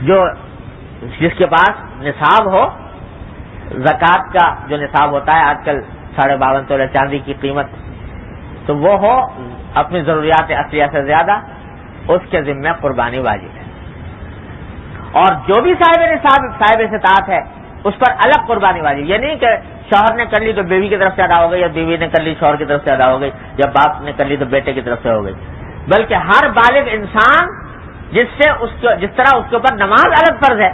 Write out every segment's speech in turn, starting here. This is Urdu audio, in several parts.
جو جس کے پاس نصاب ہو، زکوٰۃ کا جو نصاب ہوتا ہے آج کل 52.5 تولے چاندی کی قیمت، تو وہ ہو اپنی ضروریات اصلیہ سے زیادہ، اس کے ذمہ قربانی واجب ہے. اور جو بھی صاحب نصاب صاحب استطاعت ہے اس پر الگ قربانی واجب. یہ نہیں کہ شوہر نے کر لی تو بیوی کی طرف سے ادا ہو گئی، یا بیوی نے کر لی شوہر کی طرف سے ادا ہو گئی، یا باپ نے کر لی تو بیٹے کی طرف سے ہو گئی، بلکہ ہر بالغ انسان جس طرح اس کے اوپر نماز الگ فرض ہے،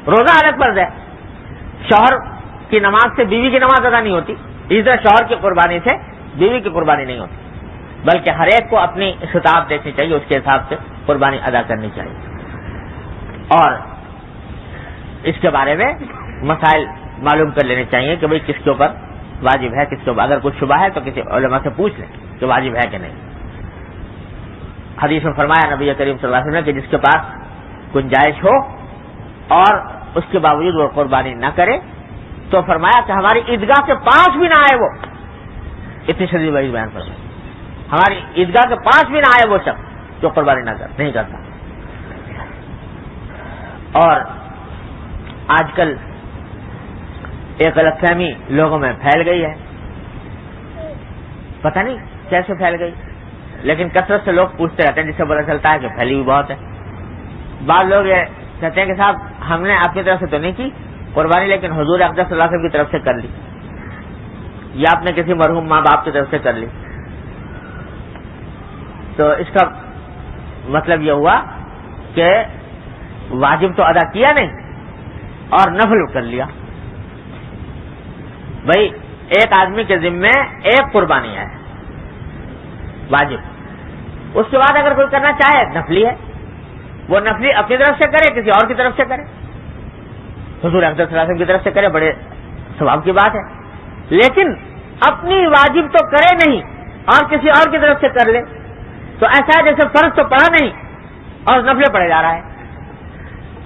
روزہ الگ فرض ہے، شوہر کی نماز سے بیوی کی نماز ادا نہیں ہوتی، اسی طرح شوہر کی قربانی سے بیوی کی قربانی نہیں ہوتی، بلکہ ہر ایک کو اپنی استطاعت دیکھنی چاہیے، اس کے حساب سے قربانی ادا کرنی چاہیے. اور اس کے بارے میں مسائل معلوم کر لینے چاہیے کہ بھئی کس کے اوپر واجب ہے، کس کے اوپر اگر کچھ شبہ ہے تو کسی علماء سے پوچھ لیں کہ واجب ہے کہ نہیں. حدیث میں فرمایا نبی کریم صلی اللہ علیہ وسلم نے کہ جس کے پاس گنجائش ہو اور اس کے باوجود وہ قربانی نہ کرے تو فرمایا کہ ہماری عیدگاہ کے پاس بھی نہ آئے وہ، اتنی شدید وعید بیان فرمایا، ہماری عیدگاہ کے پاس بھی نہ آئے وہ شخص جو قربانی نہیں کرتا. اور آج کل ایک غلط فہمی لوگوں میں پھیل گئی ہے، پتہ نہیں کیسے پھیل گئی، لیکن کثرت سے لوگ پوچھتے رہتے ہیں جس سے پتہ چلتا ہے کہ پھیلی ہوئی بہت ہے. بعض لوگ یہ کہتے ہیں کہ صاحب ہم نے آپ کی طرف سے تو نہیں کی قربانی، لیکن حضور اقدس صلی اللہ علیہ وسلم کی طرف سے کر لی، یا آپ نے کسی مرحوم ماں باپ کی طرف سے کر لی. تو اس کا مطلب یہ ہوا کہ واجب تو ادا کیا نہیں اور نفل کر لیا. بھائی ایک آدمی کے ذمے ایک قربانی ہے واجب، اس کے بعد اگر کوئی کرنا چاہے نفلی ہے، وہ نفلی اپنی طرف سے کرے، کسی اور کی طرف سے کرے، حضور اقدس صلی اللہ علیہ وسلم کی طرف سے کرے، بڑے ثواب کی بات ہے. لیکن اپنی واجب تو کرے نہیں اور کسی اور کی طرف سے کر لے تو ایسا ہے جیسے فرض تو پڑھا نہیں اور نفلیں پڑھے جا رہا ہے.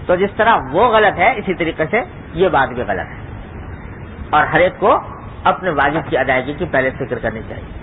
تو جس طرح وہ غلط ہے اسی طریقے سے یہ بات بھی غلط ہے، اور ہر ایک کو اپنے واجب کی ادائیگی کی پہلے فکر کرنی چاہیے.